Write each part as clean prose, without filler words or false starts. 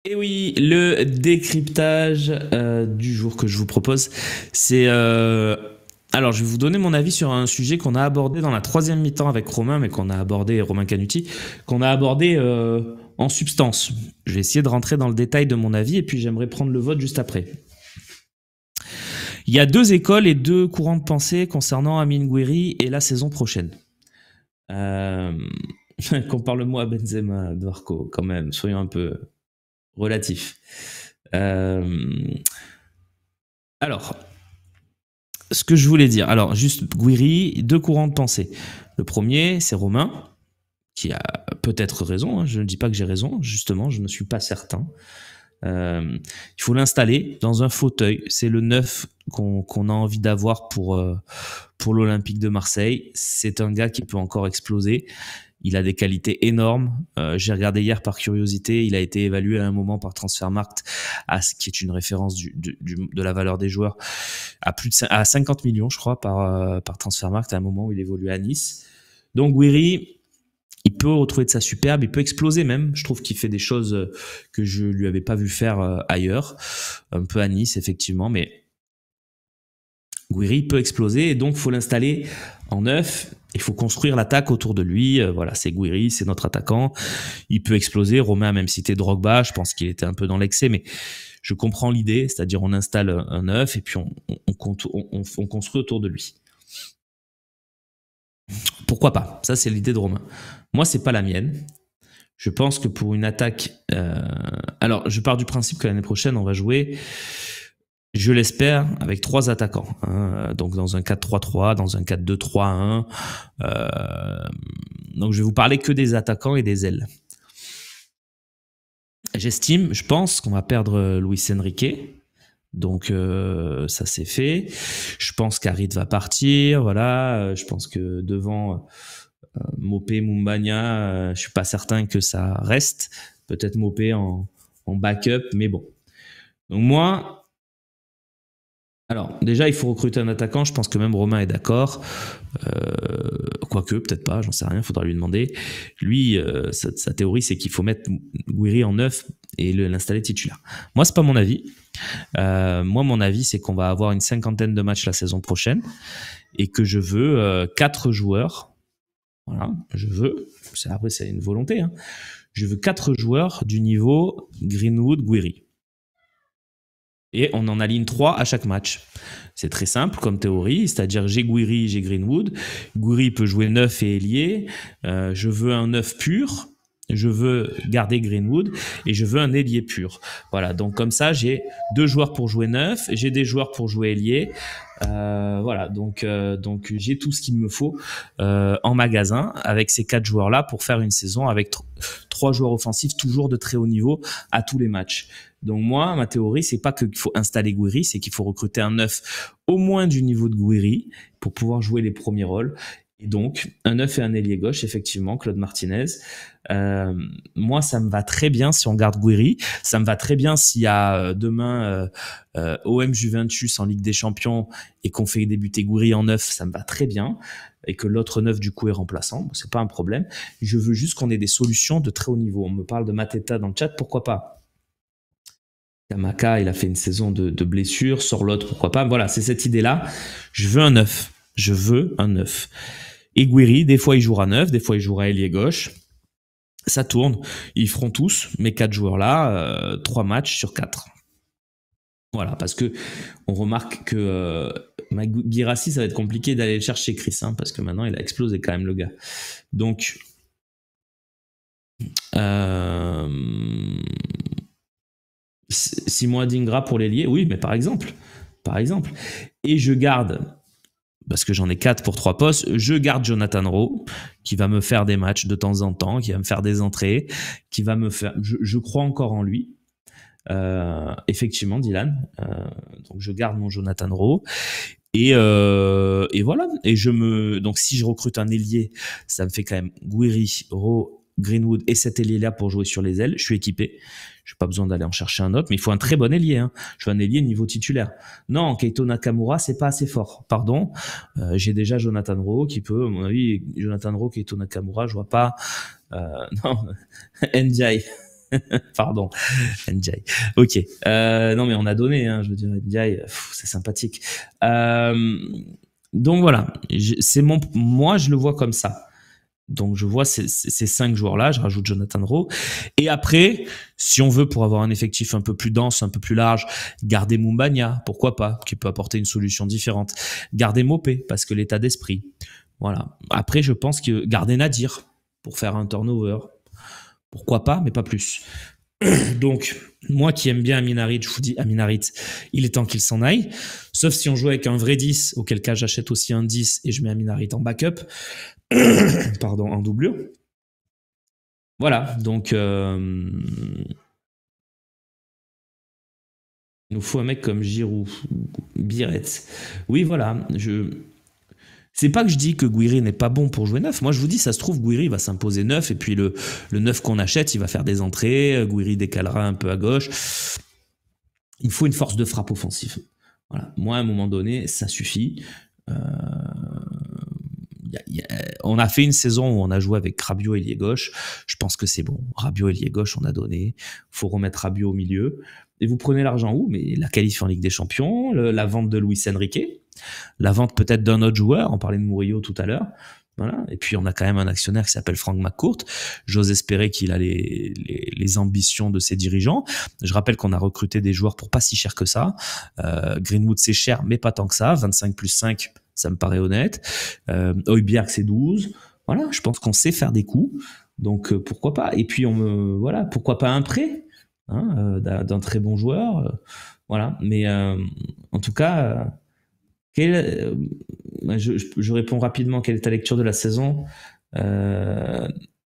Et oui, le décryptage du jour que je vous propose, c'est... alors, je vais vous donner mon avis sur un sujet qu'on a abordé dans la troisième mi-temps avec Romain, mais qu'on a abordé, Romain Canuti, qu'on a abordé en substance. Je vais essayer de rentrer dans le détail de mon avis et puis j'aimerais prendre le vote juste après. Il y a deux écoles et deux courants de pensée concernant Amine Gouiri et la saison prochaine. Compare-le-moi à Benzema, Dwarko, quand même, soyons un peu relatifs. Alors, ce que je voulais dire, alors juste Gouiri, deux courants de pensée. Le premier, c'est Romain, qui a peut-être raison, hein, je ne dis pas que j'ai raison, justement, je ne suis pas certain. Il faut l'installer dans un fauteuil, c'est le 9 qu'on a envie d'avoir pour l'Olympique de Marseille. C'est un gars qui peut encore exploser. Il a des qualités énormes. J'ai regardé hier par curiosité. Il a été évalué à un moment par Transfermarkt, qui est une référence de la valeur des joueurs, à 50 millions, je crois, par Transfermarkt, à un moment où il évoluait à Nice. Donc Gouiri, il peut retrouver de sa superbe, il peut exploser même. Je trouve qu'il fait des choses que je lui avais pas vu faire ailleurs. Un peu à Nice, effectivement, mais Gouiri peut exploser et donc il faut l'installer en neuf. Il faut construire l'attaque autour de lui. Voilà, c'est Gouiri, c'est notre attaquant. Il peut exploser. Romain a même cité Drogba. Je pense qu'il était un peu dans l'excès, mais je comprends l'idée. C'est-à-dire, on installe un neuf et puis on construit autour de lui. Pourquoi pas? Ça, c'est l'idée de Romain. Moi, c'est pas la mienne. Je pense que pour une attaque... alors, je pars du principe que l'année prochaine, on va jouer... Je l'espère, avec trois attaquants. Hein. Donc dans un 4-3-3, dans un 4-2-3-1. Donc je vais vous parler que des attaquants et des ailes. Je pense qu'on va perdre Luis Enrique. Donc ça c'est fait. Je pense qu'Harit va partir. Voilà. Je pense que devant Mopé, Mumbagna, je suis pas certain que ça reste. Peut-être Mopé en backup, mais bon. Donc moi... Alors, déjà, il faut recruter un attaquant. Je pense que même Romain est d'accord. Quoique, peut-être pas, j'en sais rien, il faudra lui demander. Lui, sa théorie, c'est qu'il faut mettre Gouiri en neuf et l'installer titulaire. Moi, c'est pas mon avis. Moi, mon avis, c'est qu'on va avoir une cinquantaine de matchs la saison prochaine et que je veux 4 joueurs. Voilà, je veux. Après, c'est une volonté. Hein. Je veux 4 joueurs du niveau Greenwood-Gouiri. Et on en aligne 3 à chaque match. C'est très simple comme théorie, c'est-à-dire j'ai Gouiri, j'ai Greenwood. Gouiri peut jouer 9 et ailier. Je veux un 9 pur. Je veux garder Greenwood et je veux un ailier pur. Voilà, donc comme ça, j'ai 2 joueurs pour jouer 9, j'ai des joueurs pour jouer ailier. Voilà, donc j'ai tout ce qu'il me faut en magasin avec ces 4 joueurs-là pour faire une saison avec 3 joueurs offensifs toujours de très haut niveau à tous les matchs. Donc moi, ma théorie, c'est pas qu'il faut installer Gouiri, c'est qu'il faut recruter un 9 au moins du niveau de Gouiri pour pouvoir jouer les premiers rôles. Et donc, un 9 et un ailier gauche, effectivement, Claude Martinez. Moi, ça me va très bien si on garde Gouiri. Ça me va très bien s'il y a demain OM Juventus en Ligue des Champions et qu'on fait débuter Gouiri en 9, ça me va très bien. Et que l'autre 9, du coup, est remplaçant. C'est pas un problème. Je veux juste qu'on ait des solutions de très haut niveau. On me parle de Mateta dans le chat, pourquoi pas? Kamaka, il a fait une saison de blessure. Sorloth, pourquoi pas? Voilà, c'est cette idée-là. Je veux un 9. Je veux un 9. Et Gouiri, des fois il jouera 9, des fois il jouera ailier gauche. Ça tourne. Ils feront tous, mes 4 joueurs-là, 3 matchs sur 4. Voilà, parce que on remarque que Guirassy, ça va être compliqué d'aller le chercher Chris, hein, parce que maintenant il a explosé quand même le gars. Donc, Simon Adingra pour l'ailier, oui, mais par exemple. Et je garde, parce que j'en ai 4 pour 3 postes, je garde Jonathan Rowe, qui va me faire des matchs de temps en temps, qui va me faire des entrées, qui va me faire... Je crois encore en lui. Effectivement, Dylan. Donc je garde mon Jonathan Rowe. Et voilà. Et donc si je recrute un ailier, ça me fait quand même Gouiri, Rowe, Greenwood et cet ailier-là pour jouer sur les ailes. Je suis équipé. Je n'ai pas besoin d'aller en chercher un autre, mais il faut un très bon ailier. Hein. Je veux un ailier niveau titulaire. Non, Keito Nakamura, c'est pas assez fort. Pardon. J'ai déjà Jonathan Rowe qui peut, à mon avis, Jonathan Rowe, Keito Nakamura, je vois pas. Non, Ndiaye. Pardon, Ndiaye. Ok. Non, mais on a donné, hein, je veux dire, Ndiaye, c'est sympathique. Donc voilà, moi je le vois comme ça. Donc je vois ces 5 joueurs-là, je rajoute Jonathan Rowe. Et après, si on veut, pour avoir un effectif un peu plus dense, un peu plus large, garder Mumbagna, pourquoi pas, qui peut apporter une solution différente. Garder Mopé, parce que l'état d'esprit. Voilà. Après, je pense que garder Nadir, pour faire un turnover. Pourquoi pas, mais pas plus. Donc, moi qui aime bien Aminarit, je vous dis Aminarit, il est temps qu'il s'en aille. Sauf si on joue avec un vrai 10, auquel cas j'achète aussi un 10 et je mets Aminarit en backup. Pardon, en doublure. Voilà, donc il nous faut un mec comme Giroud, Biret. Oui, voilà, c'est pas que je dis que Guiri n'est pas bon pour jouer neuf. Moi, je vous dis, ça se trouve, Guiri va s'imposer neuf. Et puis, le neuf qu'on achète, il va faire des entrées. Guiri décalera un peu à gauche. Il faut une force de frappe offensive. Voilà. Moi, à un moment donné, ça suffit. On a fait une saison où on a joué avec Rabiot ailier gauche. Je pense que c'est bon. Rabiot ailier gauche, on a donné. Il faut remettre Rabiot au milieu. Et vous prenez l'argent où? Mais la qualif en Ligue des Champions, la vente de Luis Enrique, la vente peut-être d'un autre joueur. On parlait de Murillo tout à l'heure. Voilà. Et puis on a quand même un actionnaire qui s'appelle Frank McCourt. J'ose espérer qu'il a les ambitions de ses dirigeants. Je rappelle qu'on a recruté des joueurs pour pas si cher que ça. Greenwood c'est cher, mais pas tant que ça. 25 plus 5, ça me paraît honnête. Højbjerg c'est 12. Voilà, je pense qu'on sait faire des coups. Donc pourquoi pas. Et puis voilà, pourquoi pas un prêt d'un très bon joueur. Voilà. Mais en tout cas. Je réponds rapidement. Quelle est ta lecture de la saison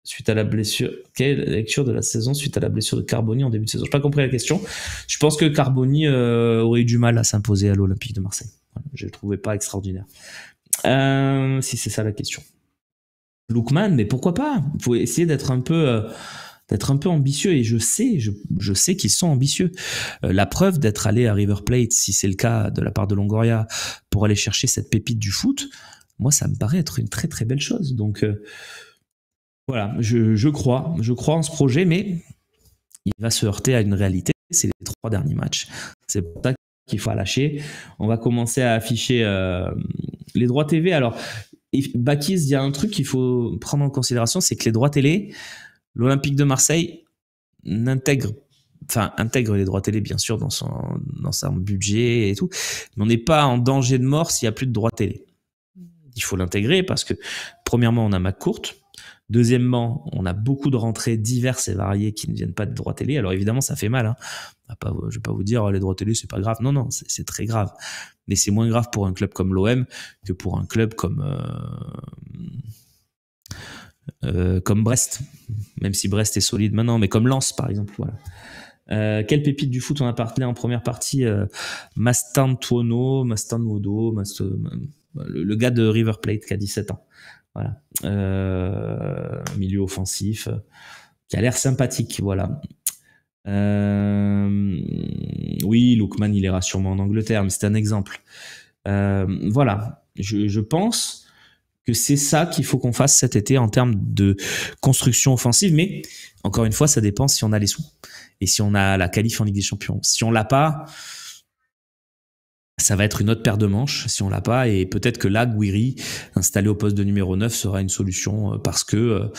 suite à la blessure? Quelle est la lecture de la saison suite à la blessure de Carboni en début de saison? Je n'ai pas compris la question. Je pense que Carboni aurait eu du mal à s'imposer à l'Olympique de Marseille. Voilà, je ne le trouvais pas extraordinaire. Si c'est ça la question. Lookman, mais pourquoi pas? Il faut essayer d'être un peu ambitieux, et je sais qu'ils sont ambitieux. La preuve d'être allé à River Plate, si c'est le cas de la part de Longoria, pour aller chercher cette pépite du foot, moi ça me paraît être une très très belle chose. Donc voilà, je crois en ce projet, mais il va se heurter à une réalité, c'est les 3 derniers matchs. C'est pour ça qu'il faut lâcher. On va commencer à afficher les droits TV. Alors, Bakis, il y a un truc qu'il faut prendre en considération, c'est que les droits télé, l'Olympique de Marseille intègre les droits télé, bien sûr, dans son budget et tout, mais on n'est pas en danger de mort s'il n'y a plus de droits télé. Il faut l'intégrer parce que, premièrement, on a McCourt. Deuxièmement, on a beaucoup de rentrées diverses et variées qui ne viennent pas de droits télé. Alors évidemment, ça fait mal. Hein. Je ne vais pas vous dire les droits télé, c'est pas grave. Non, c'est très grave. Mais c'est moins grave pour un club comme l'OM que pour un club comme Brest, même si Brest est solide maintenant, mais comme Lens par exemple. Voilà. Quelle pépite du foot on a parlé en première partie? Mastantuono, le gars de River Plate qui a 17 ans. Voilà. Milieu offensif, qui a l'air sympathique. Voilà. Oui, Lookman il ira sûrement en Angleterre, mais c'est un exemple. Voilà. Je pense que c'est ça qu'il faut qu'on fasse cet été en termes de construction offensive. Mais encore une fois, ça dépend si on a les sous et si on a la qualif en Ligue des Champions. Si on l'a pas, ça va être une autre paire de manches si on l'a pas. Et peut-être que là, Guiri, installé au poste de numéro 9, sera une solution parce qu'on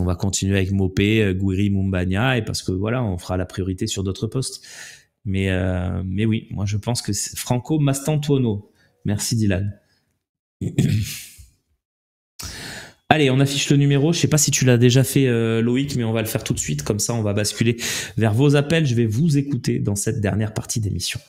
va continuer avec Mopé, Guiri, Mumbagna, et parce que voilà, on fera la priorité sur d'autres postes. Mais oui, moi je pense que c'est Franco Mastantuono. Merci Dylan. Allez, on affiche le numéro. Je sais pas si tu l'as déjà fait, Loïc, mais on va le faire tout de suite. Comme ça, on va basculer vers vos appels. Je vais vous écouter dans cette dernière partie d'émission.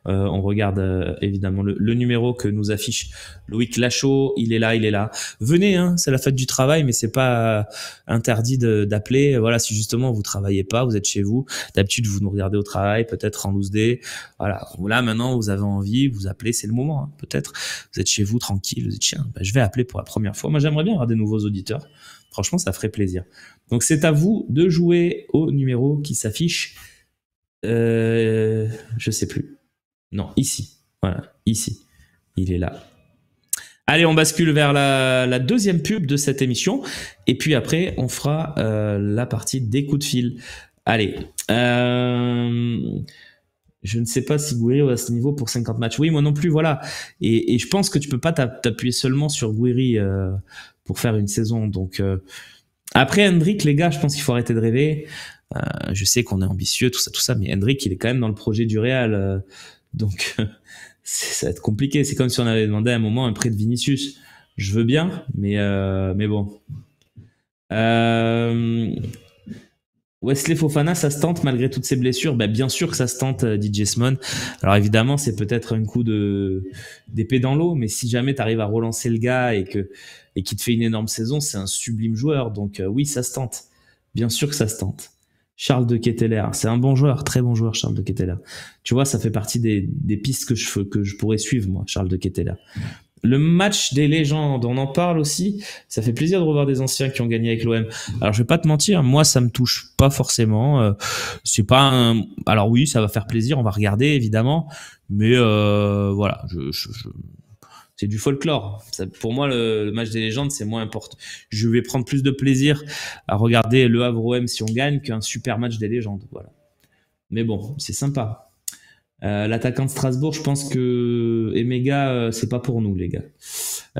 On regarde évidemment le numéro que nous affiche Loïc Lachaud. Il est là. Venez, hein, c'est la fête du travail, mais c'est pas interdit d'appeler. Voilà, si justement vous travaillez pas, vous êtes chez vous. D'habitude, vous nous regardez au travail, peut-être en loose day. Voilà. Là, maintenant, vous avez envie, vous appelez, c'est le moment. Hein. Peut-être vous êtes chez vous tranquille, vous êtes tiens, je vais appeler pour la première fois. Moi, j'aimerais bien avoir des nouveaux auditeurs. Franchement, ça ferait plaisir. Donc, c'est à vous de jouer au numéro qui s'affiche. Je sais plus. Non, ici. Voilà, ici. Il est là. Allez, on bascule vers la deuxième pub de cette émission. Et puis après, on fera la partie des coups de fil. Allez. Je ne sais pas si Gouiri est à ce niveau pour 50 matchs. Oui, moi non plus, voilà. Et je pense que tu peux pas t'appuyer seulement sur Gouiri pour faire une saison. Donc après Hendrick, les gars, je pense qu'il faut arrêter de rêver. Je sais qu'on est ambitieux, tout ça, mais Hendrick, il est quand même dans le projet du Real. Donc ça va être compliqué. C'est comme si on avait demandé à un moment un prêt de Vinicius. Je veux bien, mais bon. Wesley Fofana, ça se tente malgré toutes ces blessures. Bah, bien sûr que ça se tente, DJ Smon. Alors évidemment, c'est peut-être un coup d'épée dans l'eau, mais si jamais tu arrives à relancer le gars et qu'il te fait une énorme saison, c'est un sublime joueur. Donc oui, ça se tente. Bien sûr que ça se tente. Charles de Ketteler, c'est un bon joueur, très bon joueur, Charles de Ketteler. Tu vois, ça fait partie des pistes que je pourrais suivre, moi, Charles de Ketteler. Le match des légendes, on en parle aussi. Ça fait plaisir de revoir des anciens qui ont gagné avec l'OM. Alors je vais pas te mentir, moi ça me touche pas forcément. C'est pas un... Alors oui, ça va faire plaisir, on va regarder évidemment, mais voilà, c'est du folklore. Ça, pour moi, le match des légendes, c'est moins important. Je vais prendre plus de plaisir à regarder Le Havre OM si on gagne qu'un super match des légendes. Voilà. Mais bon, c'est sympa. L'attaquant de Strasbourg, je pense que Emega, c'est pas pour nous, les gars.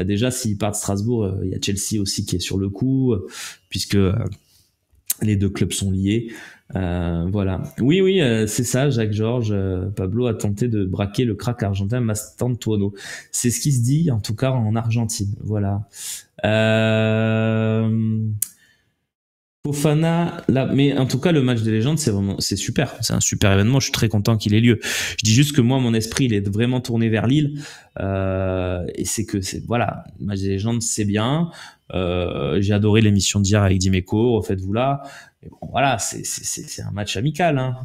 Déjà, s'il part de Strasbourg, il y a Chelsea aussi qui est sur le coup, puisque les deux clubs sont liés. Voilà. Oui, c'est ça, Jacques Georges. Pablo a tenté de braquer le crack argentin Mastantuono. C'est ce qui se dit, en tout cas, en Argentine. Voilà. Fofana, là, mais en tout cas, le match des légendes, c'est super. C'est un super événement. Je suis très content qu'il ait lieu. Je dis juste que moi, mon esprit, il est vraiment tourné vers Lille. Et voilà, le match des légendes, c'est bien. J'ai adoré l'émission d'hier avec Dimeco. Refaites-vous là. Mais bon, voilà, c'est un match amical. Hein.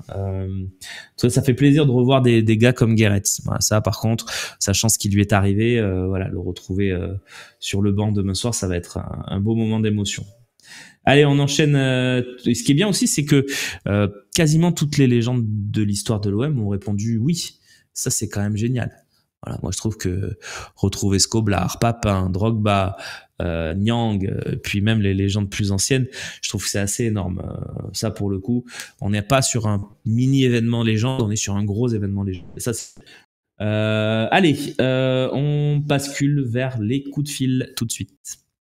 Ça fait plaisir de revoir des gars comme Guéret. Voilà, ça, par contre, sachant ce qui lui est arrivé, voilà, le retrouver sur le banc demain soir, ça va être un beau moment d'émotion. Allez, on enchaîne. Ce qui est bien aussi, c'est que quasiment toutes les légendes de l'histoire de l'OM ont répondu oui. Ça, c'est quand même génial. Voilà, moi, je trouve que retrouver Skoblar, Papin, Drogba, Nyang, puis même les légendes plus anciennes, je trouve que c'est assez énorme. Ça, pour le coup, on n'est pas sur un mini-événement légende, on est sur un gros événement légende. Et ça, allez, on bascule vers les coups de fil tout de suite.